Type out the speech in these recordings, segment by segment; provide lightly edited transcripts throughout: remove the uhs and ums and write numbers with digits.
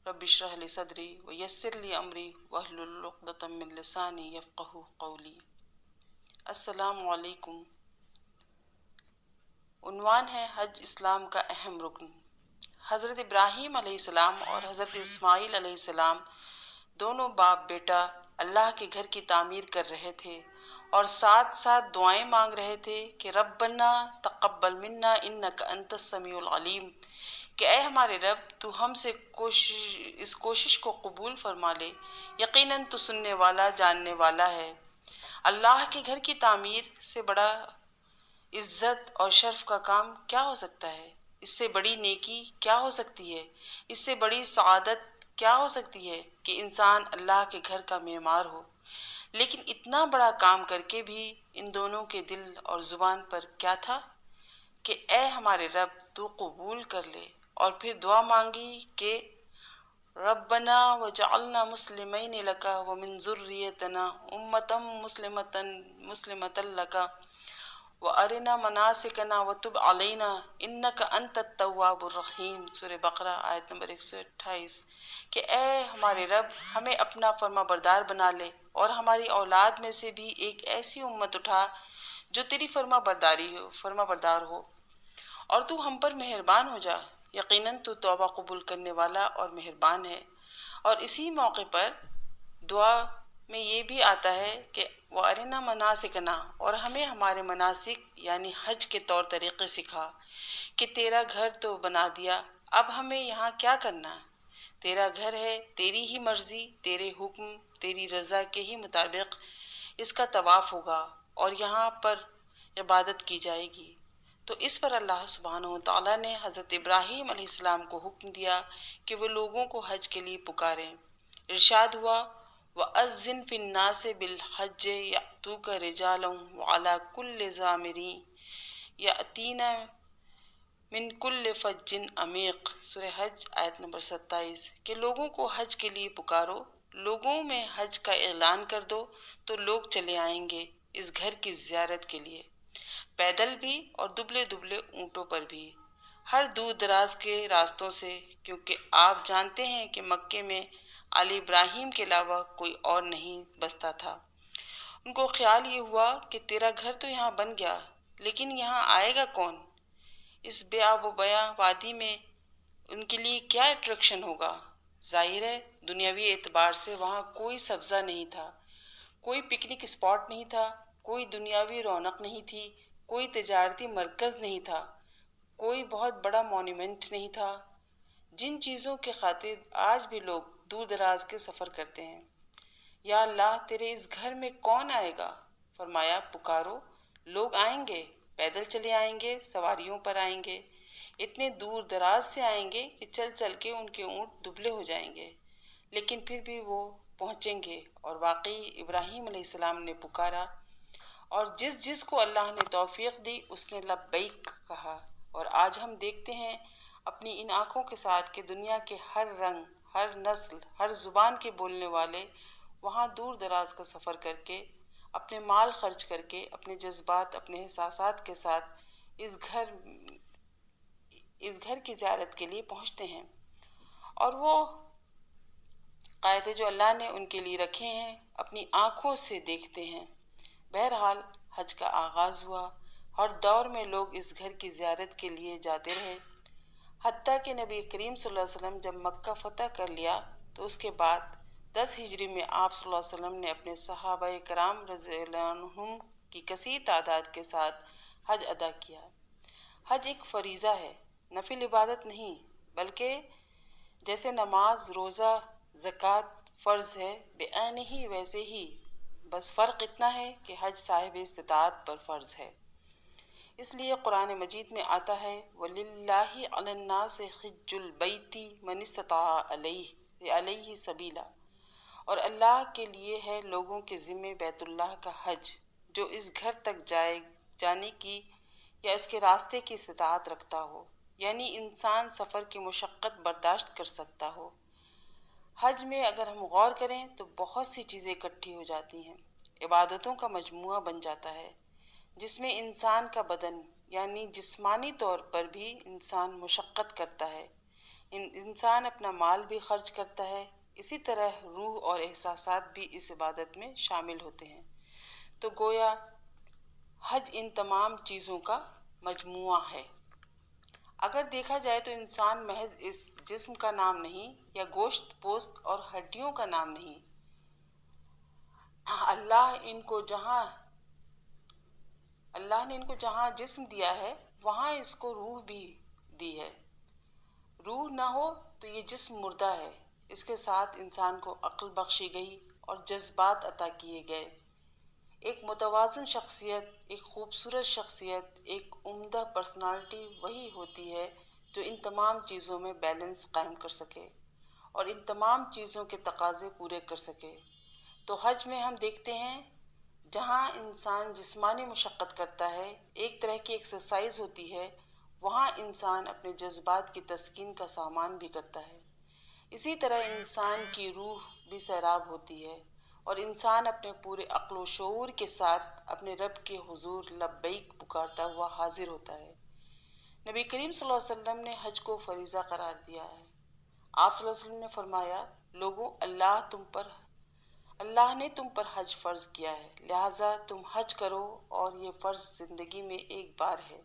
رب اشرح لی صدری ویسر لی امری واحلل عقدۃ من لسانی یفقہوا قولی۔ السلام علیکم۔ عنوان ہے حج اسلام کا اہم رکن۔ حضرت ابراہیم علیہ السلام اور حضرت اسماعیل علیہ السلام دونوں باپ بیٹا اللہ کے گھر کی تعمیر کر رہے تھے اور ساتھ ساتھ دعائیں مانگ رہے تھے کہ ربنا تقبل منا انک انت السمیع العلیم، کہ اے ہمارے رب تو ہم سے اس کوشش کو قبول فرما لے، یقیناً تو سننے والا جاننے والا ہے۔ اللہ کے گھر کی تعمیر سے بڑا عزت اور شرف کا کام کیا ہو سکتا ہے؟ اس سے بڑی نیکی کیا ہو سکتی ہے؟ اس سے بڑی سعادت کیا ہو سکتی ہے کہ انسان اللہ کے گھر کا معمار ہو؟ لیکن اتنا بڑا کام کر کے بھی ان دونوں کے دل اور زبان پر کیا تھا کہ اے ہمارے رب تو قبول کر لے، اور پھر دعا مانگی کہ ربنا وجعلنا مسلمین لک ومن ذریتنا امۃ مسلمۃ لک وارنا مناسکنا وتب علینا انک انت التواب الرحیم۔ سورہ بقرہ آیت نمبر 128، کہ اے ہمارے رب ہمیں اپنا فرما بردار بنا لے اور ہماری اولاد میں سے بھی ایک ایسی امت اٹھا جو تیری فرما بردار ہو، اور تو ہم پر مہربان ہو جا، یقیناً تو توبہ قبول کرنے والا اور مہربان ہے۔ اور اسی موقع پر دعا میں یہ بھی آتا ہے کہ وَأَرِنَا مَنَاسِكَنَا، اور ہمیں ہمارے مناسک یعنی حج کے طور طریقے سکھا، کہ تیرا گھر تو بنا دیا، اب ہمیں یہاں کیا کرنا؟ تیرا گھر ہے، تیری ہی مرضی، تیرے حکم، تیری رضا کے ہی مطابق اس کا طواف ہوگا اور یہاں پر عبادت کی جائے گی۔ تو اس پر اللہ سبحانہ وتعالیٰ نے حضرت ابراہیم علیہ السلام کو حکم دیا کہ وہ لوگوں کو حج کے لیے پکاریں۔ ارشاد ہوا وَأَذِّن فِي النَّاسِ بِالْحَجِّ يَأْتُوكَ رِجَالًا وَعَلَىٰ كُلِّ ضَامِرٍ يَأْتِينَ مِن كُلِّ فَجٍّ عَمِيقٍ۔ سورہ حج آیت نمبر 27، کہ لوگوں کو حج کے لیے پکارو، لوگوں میں حج کا اعلان کر دو تو لوگ چلے آئیں گے اس گھر کی زیارت کے لیے، پیدل بھی اور دبلے دبلے اونٹوں پر بھی، ہر دور دراز کے راستوں سے، کیونکہ آپ جانتے ہیں کہ مکے میں آل ابراہیم کے علاوہ کوئی اور نہیں بستا تھا۔ ان کو خیال یہ ہوا کہ تیرا گھر تو یہاں بن گیا، لیکن یہاں آئے گا کون؟ اس بے آب و بیاں وادی میں ان کے لیے کیا اٹریکشن ہوگا؟ ظاہر ہے دنیاوی اعتبار سے وہاں کوئی سبزہ نہیں تھا، کوئی پکنک اسپاٹ نہیں تھا، کوئی دنیاوی رونق نہیں تھی، کوئی تجارتی مرکز نہیں تھا، کوئی بہت بڑا مونیومنٹ نہیں تھا جن چیزوں کے خاطر آج بھی لوگ دور دراز کے سفر کرتے ہیں۔ یا اللہ تیرے اس گھر میں کون آئے گا؟ فرمایا پکارو، لوگ آئیں گے، پیدل چلے آئیں گے، سواریوں پر آئیں گے، اتنے دور دراز سے آئیں گے کہ چل چل کے ان کے اونٹ دبلے ہو جائیں گے، لیکن پھر بھی وہ پہنچیں گے۔ اور واقعی ابراہیم علیہ السلام نے پکارا، اور جس جس کو اللہ نے توفیق دی اس نے لبیک کہا۔ اور آج ہم دیکھتے ہیں اپنی ان آنکھوں کے ساتھ کہ دنیا کے ہر رنگ، ہر نسل، ہر زبان کے بولنے والے وہاں دور دراز کا سفر کر کے، اپنے مال خرچ کر کے، اپنے جذبات، اپنے احساسات کے ساتھ اس گھر کی زیارت کے لیے پہنچتے ہیں، اور وہ قاعدے جو اللہ نے ان کے لیے رکھے ہیں اپنی آنکھوں سے دیکھتے ہیں۔ بہرحال حج کا آغاز ہوا، ہر دور میں لوگ اس گھر کی زیارت کے لیے جاتے رہے، حتیٰ کہ نبی کریم صلی اللہ علیہ وسلم جب مکہ فتح کر لیا تو اس کے بعد 10 ہجری میں آپ صلی اللہ علیہ وسلم نے اپنے صحابہ کرام رضی اللہ عنہم کی کثیر تعداد کے ساتھ حج ادا کیا۔ حج ایک فریضہ ہے، نفل عبادت نہیں، بلکہ جیسے نماز، روزہ، زکوٰۃ فرض ہے بعینہ ہی ویسے ہی، بس فرق اتنا ہے کہ حج صاحب استطاعت پر فرض ہے۔ اس لیے قرآن مجید میں آتا ہے وَلِلَّهِ عَلَى النَّاسِ حِجُّ الْبَيْتِ مَنِ اسْتَطَاعَ إِلَيْهِ سَبِيلًا، اور اللہ کے لیے ہے لوگوں کے ذمے بیت اللہ کا حج جو اس گھر تک جانے کی یا اس کے راستے کی استطاعت رکھتا ہو، یعنی انسان سفر کی مشقت برداشت کر سکتا ہو۔ حج میں اگر ہم غور کریں تو بہت سی چیزیں اکٹھی ہو جاتی ہیں، عبادتوں کا مجموعہ بن جاتا ہے جس میں انسان کا بدن یعنی جسمانی طور پر بھی انسان مشقت کرتا ہے، انسان اپنا مال بھی خرچ کرتا ہے، اسی طرح روح اور احساسات بھی اس عبادت میں شامل ہوتے ہیں۔ تو گویا حج ان تمام چیزوں کا مجموعہ ہے۔ اگر دیکھا جائے تو انسان محض اس جسم کا نام نہیں، یا گوشت پوست اور ہڈیوں کا نام نہیں۔ اللہ نے ان کو جہاں جسم دیا ہے وہاں اس کو روح بھی دی ہے۔ روح نہ ہو تو یہ جسم مردہ ہے۔ اس کے ساتھ انسان کو عقل بخشی گئی اور جذبات عطا کیے گئے۔ ایک متوازن شخصیت، ایک خوبصورت شخصیت، ایک عمدہ پرسنالٹی وہی ہوتی ہے جو ان تمام چیزوں میں بیلنس قائم کر سکے اور ان تمام چیزوں کے تقاضے پورے کر سکے۔ تو حج میں ہم دیکھتے ہیں جہاں انسان جسمانی مشقت کرتا ہے، ایک طرح کی ایکسرسائز ہوتی ہے، وہاں انسان اپنے جذبات کی تسکین کا سامان بھی کرتا ہے۔ اسی طرح انسان کی روح بھی سیراب ہوتی ہے اور انسان اپنے پورے عقل و شعور کے ساتھ اپنے رب کے حضور لبیک پکارتا ہوا حاضر ہوتا ہے۔ نبی کریم صلی اللہ علیہ وسلم نے حج کو فریضہ قرار دیا ہے۔ آپ صلی اللہ علیہ وسلم نے فرمایا، لوگوں، اللہ نے تم پر حج فرض کیا ہے، لہٰذا تم حج کرو، اور یہ فرض زندگی میں ایک بار ہے۔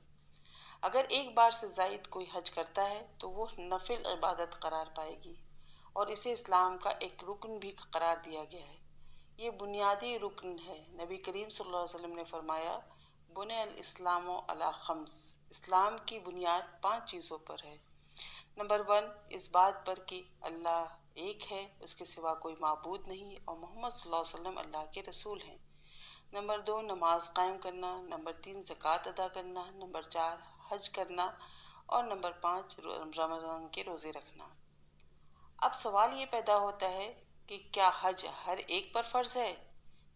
اگر ایک بار سے زائد کوئی حج کرتا ہے تو وہ نفل عبادت قرار پائے گی اور اسے اسلام کا ایک رکن بھی قرار دیا گیا ہے۔ یہ بنیادی رکن ہے۔ نبی کریم صلی اللہ علیہ وسلم نے فرمایا، بنی الاسلام علی خمس، اسلام کی بنیاد 5 چیزوں پر ہے۔ نمبر 1، اس بات پر کہ اللہ ایک ہے، اس کے سوا کوئی معبود نہیں، اور محمد صلی اللہ علیہ وسلم اللہ کے رسول ہیں۔ نمبر 2، نماز قائم کرنا۔ نمبر 3، زکوٰۃ ادا کرنا۔ نمبر 4، حج کرنا۔ اور نمبر 5، رمضان کے روزے رکھنا۔ اب سوال یہ پیدا ہوتا ہے کہ کیا حج ہر ایک پر فرض ہے؟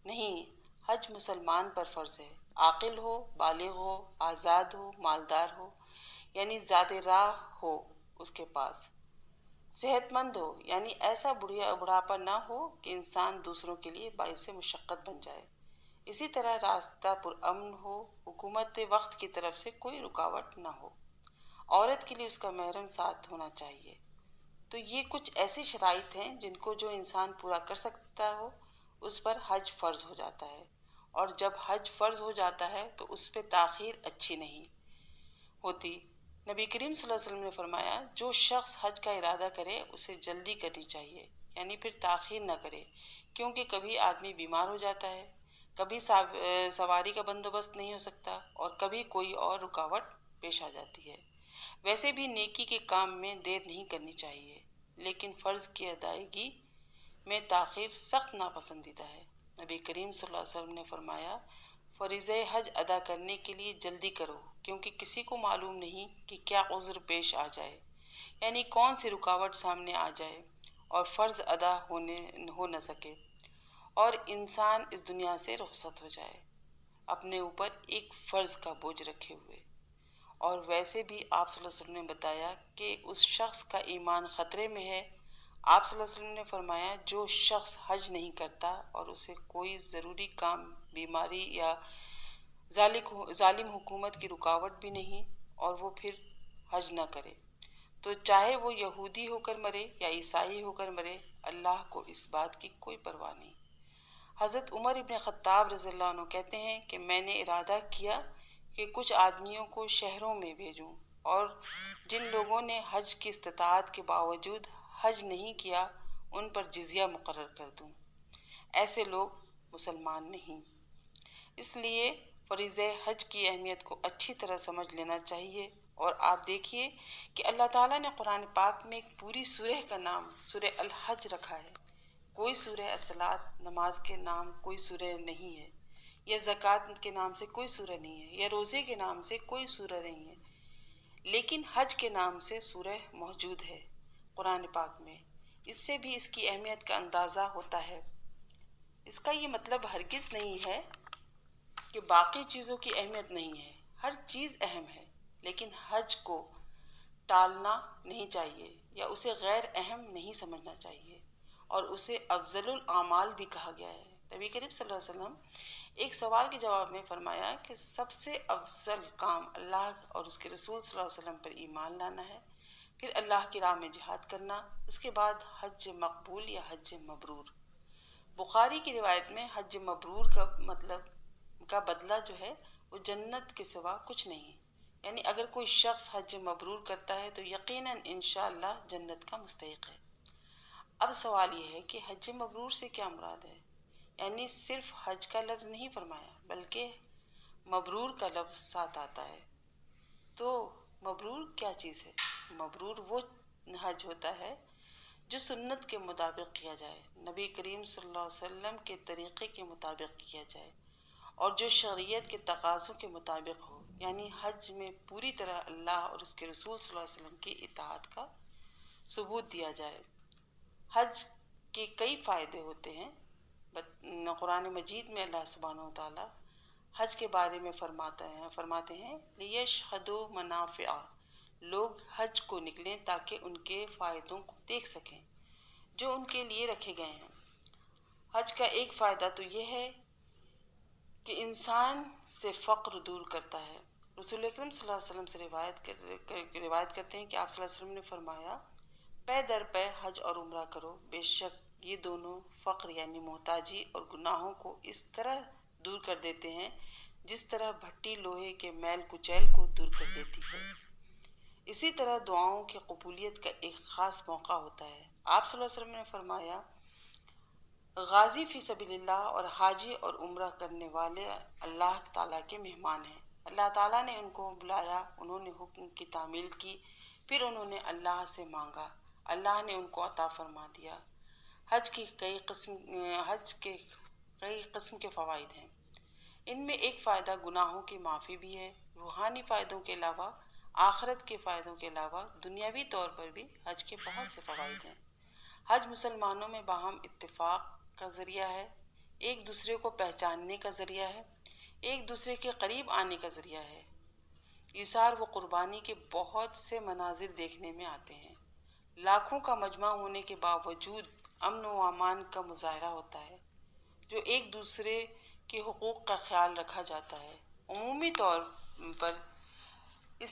نہیں، حج مسلمان پر فرض ہے، عاقل ہو، بالغ ہو، آزاد ہو، مالدار ہو، یعنی زیادہ راہ ہو اس کے پاس، صحت مند ہو، یعنی ایسا بڑھاپا نہ ہو کہ انسان دوسروں کے لیے باعث مشقت بن جائے، اسی طرح راستہ پرامن ہو، حکومت وقت کی طرف سے کوئی رکاوٹ نہ ہو، عورت کے لیے اس کا محرم ساتھ ہونا چاہیے۔ تو یہ کچھ ایسی شرائط ہیں جن کو جو انسان پورا کر سکتا ہو اس پر حج فرض ہو جاتا ہے، اور جب حج فرض ہو جاتا ہے تو اس پہ تاخیر اچھی نہیں ہوتی۔ نبی کریم صلی اللہ علیہ وسلم نے فرمایا، جو شخص حج کا ارادہ کرے اسے جلدی کرنی چاہیے، یعنی پھر تاخیر نہ کرے، کیونکہ کبھی آدمی بیمار ہو جاتا ہے، کبھی سواری کا بندوبست نہیں ہو سکتا، اور کبھی کوئی اور رکاوٹ پیش آ جاتی ہے۔ ویسے بھی نیکی کے کام میں دیر نہیں کرنی چاہیے، لیکن فرض کی ادائیگی میں تاخیر سخت ناپسندیدہ ہے۔ نبی کریم صلی اللہ علیہ وسلم نے فرمایا، فریضہ حج ادا کرنے کے لیے جلدی کرو، کیونکہ کسی کو معلوم نہیں کہ کیا عذر پیش آ جائے، یعنی کون سی رکاوٹ سامنے آ جائے اور فرض ادا ہو نہ سکے، اور انسان اس دنیا سے رخصت ہو جائے اپنے اوپر ایک فرض کا بوجھ رکھے ہوئے۔ اور ویسے بھی آپ صلی اللہ علیہ وسلم نے بتایا کہ اس شخص کا ایمان خطرے میں ہے۔ آپ صلی اللہ علیہ وسلم نے فرمایا، جو شخص حج نہیں کرتا اور اسے کوئی ضروری کام، بیماری یا ظالم حکومت کی رکاوٹ بھی نہیں، اور وہ پھر حج نہ کرے، تو چاہے وہ یہودی ہو کر مرے یا عیسائی ہو کر مرے، اللہ کو اس بات کی کوئی پرواہ نہیں۔ حضرت عمر ابن خطاب رضی اللہ عنہ کہتے ہیں کہ میں نے ارادہ کیا کہ کچھ آدمیوں کو شہروں میں بھیجوں، اور جن لوگوں نے حج کی استطاعت کے باوجود حج نہیں کیا ان پر جزیہ مقرر کر دوں۔ ایسے لوگ مسلمان نہیں۔ اس لیے فریضہ حج کی اہمیت کو اچھی طرح سمجھ لینا چاہیے۔ اور آپ دیکھیے کہ اللہ تعالیٰ نے قرآن پاک میں ایک پوری سورہ کا نام سورہ الحج رکھا ہے۔ کوئی سورہ الصلاۃ، نماز کے نام کوئی سورہ نہیں ہے، یا زکوٰۃ کے نام سے کوئی سورہ نہیں ہے، یا روزے کے نام سے کوئی سورہ نہیں ہے، لیکن حج کے نام سے سورہ موجود ہے قرآن پاک میں۔ اس سے بھی اس کی اہمیت کا اندازہ ہوتا ہے۔ اس کا یہ مطلب ہرگز نہیں ہے کہ باقی چیزوں کی اہمیت نہیں ہے، ہر چیز اہم ہے، لیکن حج کو ٹالنا نہیں چاہیے یا اسے غیر اہم نہیں سمجھنا چاہیے، اور اسے افضل الاعمال بھی کہا گیا ہے۔ نبی کریم صلی اللہ علیہ وسلم ایک سوال کے جواب میں فرمایا کہ سب سے افضل کام اللہ اور اس کے رسول صلی اللہ علیہ وسلم پر ایمان لانا ہے، پھر اللہ کی راہ میں جہاد کرنا، اس کے بعد حج مقبول یا حج مبرور۔ بخاری کی روایت میں حج مبرور کا مطلب کا بدلہ جو ہے وہ جنت کے سوا کچھ نہیں، یعنی اگر کوئی شخص حج مبرور کرتا ہے تو یقیناً انشاءاللہ جنت کا مستحق ہے۔ اب سوال یہ ہے کہ حج مبرور سے کیا مراد ہے؟ یعنی صرف حج کا لفظ نہیں فرمایا بلکہ مبرور کا لفظ ساتھ آتا ہے۔ تو مبرور کیا چیز ہے؟ مبرور وہ حج ہوتا ہے جو سنت کے مطابق کیا جائے، نبی کریم صلی اللہ علیہ وسلم کے طریقے کے مطابق کیا جائے، اور جو شریعت کے تقاضوں کے مطابق ہو، یعنی حج میں پوری طرح اللہ اور اس کے رسول صلی اللہ علیہ وسلم کی اطاعت کا ثبوت دیا جائے۔ حج کے کئی فائدے ہوتے ہیں۔ قرآن مجید میں اللہ سبحانہ و تعالی حج کے بارے میں فرماتے ہیں لیشہدوا منافع، لوگ حج کو نکلیں تاکہ ان کے فائدوں کو دیکھ سکیں جو ان کے لیے رکھے گئے ہیں۔ حج کا ایک فائدہ تو یہ ہے کہ انسان سے فقر دور کرتا ہے۔ رسول اکرم صلی اللہ علیہ وسلم سے روایت کرتے ہیں کہ آپ صلی اللہ علیہ وسلم نے فرمایا، پے در پے حج اور عمرہ کرو، بے شک یہ دونوں فقر یعنی محتاجی اور گناہوں کو اس طرح دور کر دیتے ہیں جس طرح بھٹی لوہے کے میل کچیل کو دور کر دیتی ہے۔ اسی طرح دعاؤں کی قبولیت کا ایک خاص موقع ہوتا ہے۔ آپ صلی اللہ علیہ وسلم نے فرمایا، غازی فی سبیل اللہ اور حاجی اور عمرہ کرنے والے اللہ تعالیٰ کے مہمان ہیں۔ اللہ تعالیٰ نے ان کو بلایا، انہوں نے حکم کی تعمیل کی، پھر انہوں نے اللہ سے مانگا، اللہ نے ان کو عطا فرما دیا۔ حج کے کئی قسم کے فوائد ہیں۔ ان میں ایک فائدہ گناہوں کی معافی بھی ہے۔ روحانی فائدوں کے علاوہ، آخرت کے فائدوں کے علاوہ دنیاوی طور پر بھی حج کے بہت سے فوائد ہیں۔ حج مسلمانوں میں باہم اتفاق کا ذریعہ ہے، ایک دوسرے کو پہچاننے کا ذریعہ ہے، ایک دوسرے کے قریب آنے کا ذریعہ ہے۔ ایثار و قربانی کے بہت سے مناظر دیکھنے میں آتے ہیں۔ لاکھوں کا مجمع ہونے کے باوجود امن و امان کا مظاہرہ ہوتا ہے، جو ایک دوسرے کے حقوق کا خیال رکھا جاتا ہے۔ عمومی طور پر اس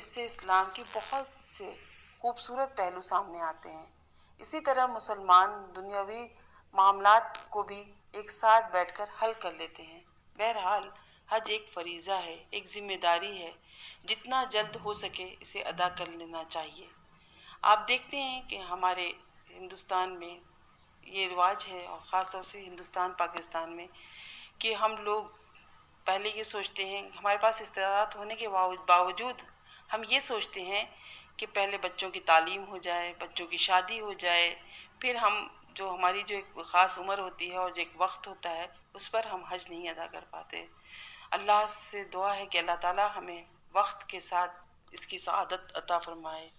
سے اسلام کی بہت سے خوبصورت پہلو سامنے آتے ہیں۔ اسی طرح مسلمان دنیاوی معاملات کو بھی ایک ساتھ بیٹھ کر حل کر لیتے ہیں۔ بہرحال حج ایک فریضہ ہے، ایک ذمہ داری ہے، جتنا جلد ہو سکے اسے ادا کر لینا چاہیے۔ آپ دیکھتے ہیں کہ ہمارے ہندوستان میں یہ رواج ہے، اور خاص طور سے ہندوستان پاکستان میں، کہ ہم لوگ پہلے یہ سوچتے ہیں، ہمارے پاس استطاعت ہونے کے باوجود ہم یہ سوچتے ہیں کہ پہلے بچوں کی تعلیم ہو جائے، بچوں کی شادی ہو جائے، پھر ہماری جو ایک خاص عمر ہوتی ہے اور جو ایک وقت ہوتا ہے اس پر ہم حج نہیں ادا کر پاتے۔ اللہ سے دعا ہے کہ اللہ تعالی ہمیں وقت کے ساتھ اس کی سعادت عطا فرمائے۔